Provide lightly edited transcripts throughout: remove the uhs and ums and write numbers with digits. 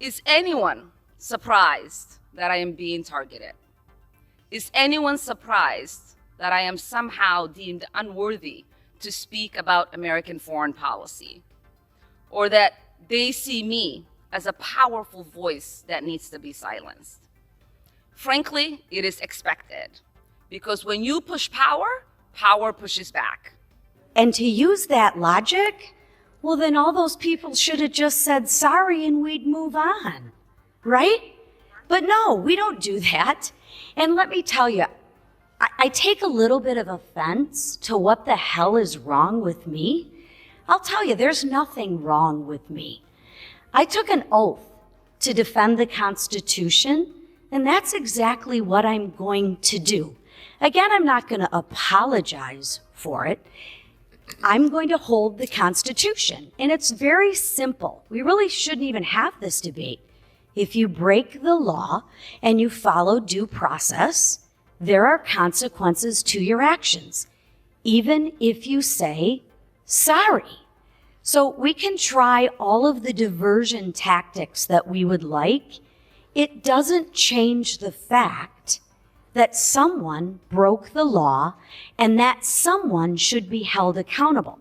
Is anyone surprised that I am being targeted? Is anyone surprised that I am somehow deemed unworthy to speak about American foreign policy? Or that they see me as a powerful voice that needs to be silenced? Frankly, it is expected, because when you push power, power pushes back. And to use that logic, well, then all those people should have just said sorry and we'd move on, right? But no, we don't do that. And let me tell you, I take a little bit of offense to what the hell is wrong with me. I'll tell you, there's nothing wrong with me. I took an oath to defend the Constitution, and that's exactly what I'm going to do. Again, I'm not going to apologize for it. I'm going to hold the Constitution, and it's very simple. We really shouldn't even have this debate. If you break the law and you follow due process, there are consequences to your actions, even if you say sorry. So we can try all of the diversion tactics that we would like. It doesn't change the fact that someone broke the law and that someone should be held accountable.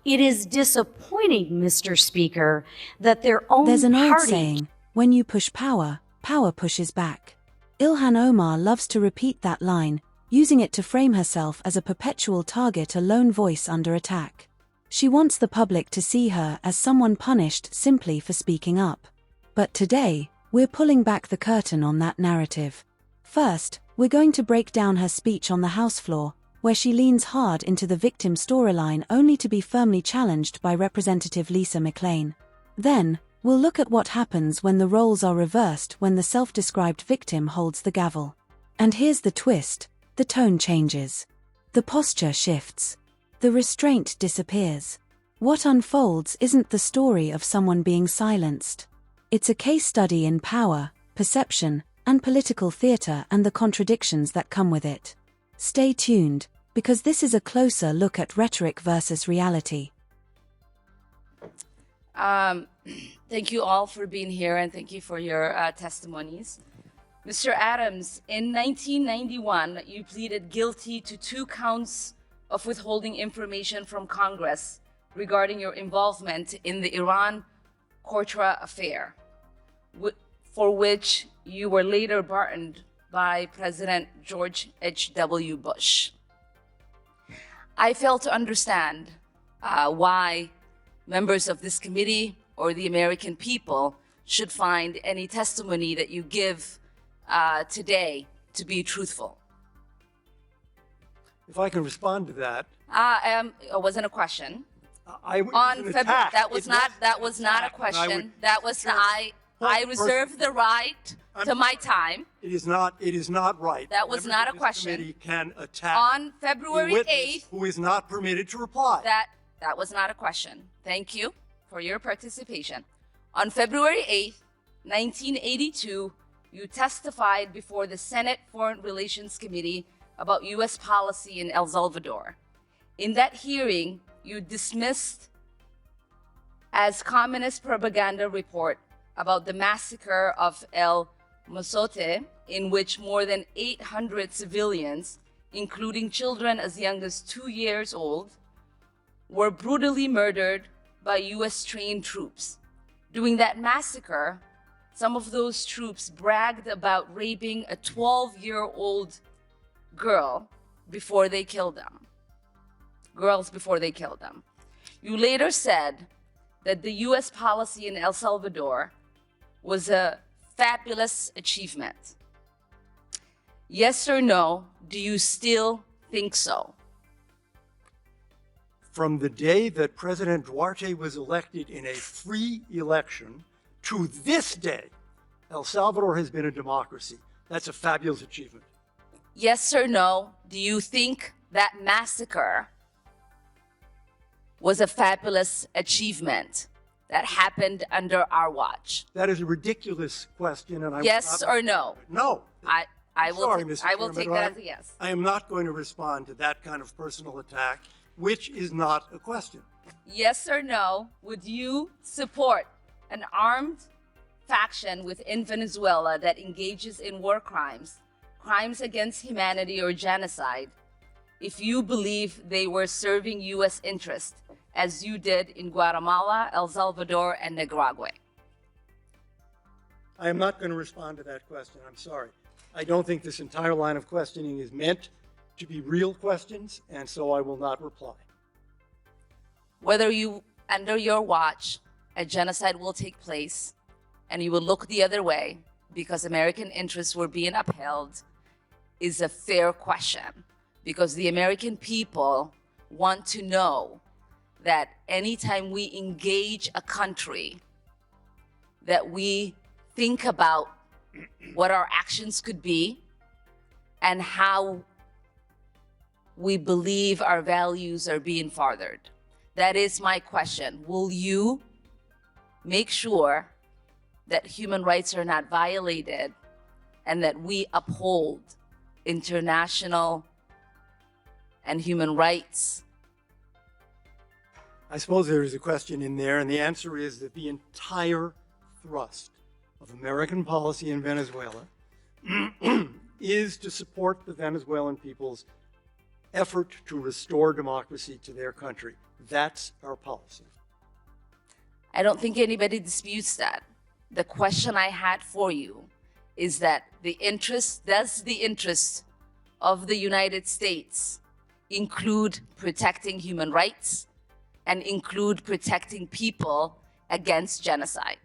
It is disappointing, Mr. Speaker, that their own There's an old party... saying, when you push power, power pushes back. Ilhan Omar loves to repeat that line, using it to frame herself as a perpetual target, a lone voice under attack. She wants the public to see her as someone punished simply for speaking up. But today, we're pulling back the curtain on that narrative. First, we're going to break down her speech on the House floor, where she leans hard into the victim storyline only to be firmly challenged by Representative Lisa McClain. Then, we'll look at what happens when the roles are reversed, when the self-described victim holds the gavel. And here's the twist: the tone changes. The posture shifts. The restraint disappears. What unfolds isn't the story of someone being silenced. It's a case study in power, perception, and political theater, and the contradictions that come with it. Stay tuned, because this is a closer look at rhetoric versus reality. Thank you all for being here, and thank you for your testimonies. Mr. Adams, in 1991, you pleaded guilty to 2 counts of withholding information from Congress regarding your involvement in the Iran-Contra affair, for which you were later pardoned by President George H.W. Bush. I fail to understand why members of this committee or the American people should find any testimony that you give today to be truthful. If I can respond to that. It wasn't a question. On February, that was not a question. That was I reserve the right to my time. It is not right. That was not a question. Committee can attack on February 8th, who is not permitted to reply. That was not a question. Thank you for your participation. On February 8th, 1982, you testified before the Senate Foreign Relations Committee about U.S. policy in El Salvador. In that hearing, you dismissed as communist propaganda report about the massacre of El Mozote, in which more than 800 civilians, including children as young as 2 years old, were brutally murdered by U.S. trained troops. During that massacre, some of those troops bragged about raping a 12-year-old girl before they killed them. Girls before they killed them. You later said that the U.S. policy in El Salvador was a fabulous achievement. Yes or no, do you still think so? From the day that President Duarte was elected in a free election to this day, El Salvador has been a democracy. That's a fabulous achievement. Yes or no, do you think that massacre was a fabulous achievement that happened under our watch? That is a ridiculous question, and yes or no? No. I will Chairman, take that as a yes. I am not going to respond to that kind of personal attack, which is not a question. Yes or no, would you support an armed faction within Venezuela that engages in war crimes, crimes against humanity, or genocide, if you believe they were serving U.S. interests, as you did in Guatemala, El Salvador, and Nicaragua? I am not going to respond to that question. I'm sorry. I don't think this entire line of questioning is meant to be real questions, and so I will not reply. Whether under your watch, a genocide will take place, and you will look the other way because American interests were being upheld, is a fair question, because the American people want to know that anytime we engage a country, that we think about what our actions could be and how we believe our values are being furthered. That is my question. Will you make sure that human rights are not violated and that we uphold international and human rights? I suppose there is a question in there, and the answer is that the entire thrust of American policy in Venezuela is to support the Venezuelan people's effort to restore democracy to their country. That's our policy. I don't think anybody disputes that. The question I had for you is that does the interest of the United States include protecting human rights and include protecting people against genocide?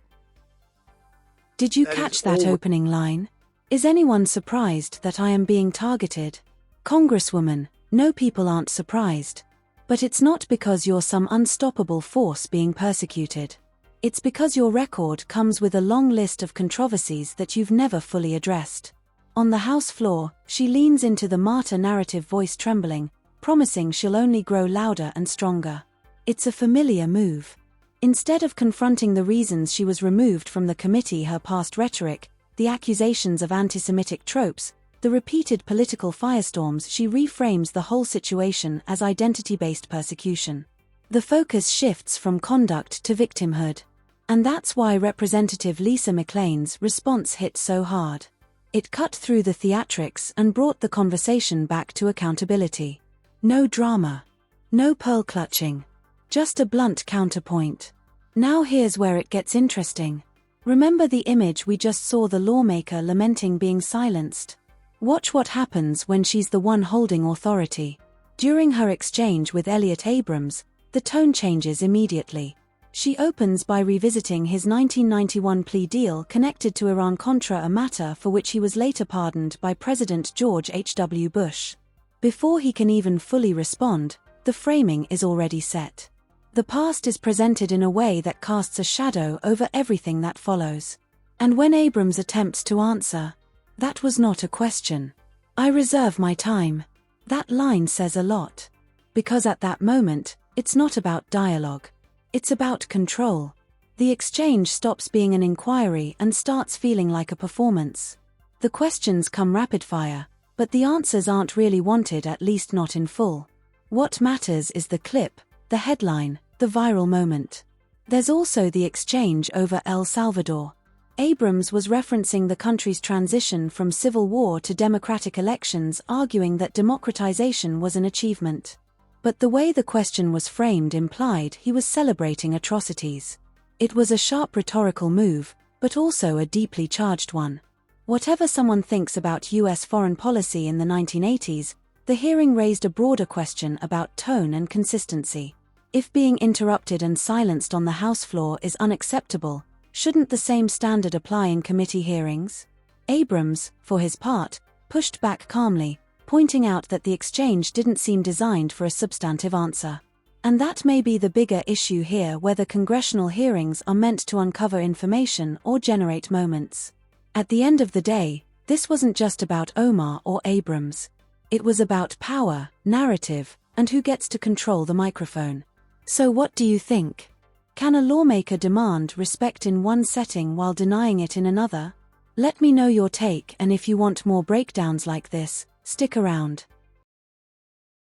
Did you catch that opening line? Is anyone surprised that I am being targeted? Congresswoman, no, people aren't surprised. But it's not because you're some unstoppable force being persecuted. It's because your record comes with a long list of controversies that you've never fully addressed. On the House floor, she leans into the martyr narrative, voice trembling, promising she'll only grow louder and stronger. It's a familiar move. Instead of confronting the reasons she was removed from the committee, her past rhetoric, the accusations of anti-Semitic tropes, the repeated political firestorms, she reframes the whole situation as identity-based persecution. The focus shifts from conduct to victimhood. And that's why Representative Lisa McClain's response hit so hard. It cut through the theatrics and brought the conversation back to accountability. No drama. No pearl clutching. Just a blunt counterpoint. Now here's where it gets interesting. Remember the image we just saw, the lawmaker lamenting being silenced? Watch what happens when she's the one holding authority. During her exchange with Elliott Abrams, the tone changes immediately. She opens by revisiting his 1991 plea deal connected to Iran-Contra, a matter for which he was later pardoned by President George H.W. Bush. Before he can even fully respond, the framing is already set. The past is presented in a way that casts a shadow over everything that follows. And when Abrams attempts to answer, "That was not a question. I reserve my time," that line says a lot. Because at that moment, it's not about dialogue. It's about control. The exchange stops being an inquiry and starts feeling like a performance. The questions come rapid fire, but the answers aren't really wanted, at least not in full. What matters is the clip, the headline, the viral moment. There's also the exchange over El Salvador. Abrams was referencing the country's transition from civil war to democratic elections, arguing that democratization was an achievement. But the way the question was framed implied he was celebrating atrocities. It was a sharp rhetorical move, but also a deeply charged one. Whatever someone thinks about US foreign policy in the 1980s, the hearing raised a broader question about tone and consistency. If being interrupted and silenced on the House floor is unacceptable, shouldn't the same standard apply in committee hearings? Abrams, for his part, pushed back calmly, pointing out that the exchange didn't seem designed for a substantive answer. And that may be the bigger issue here, whether congressional hearings are meant to uncover information or generate moments. At the end of the day, this wasn't just about Omar or Abrams. It was about power, narrative, and who gets to control the microphone. So what do you think? Can a lawmaker demand respect in one setting while denying it in another? Let me know your take, and if you want more breakdowns like this, stick around.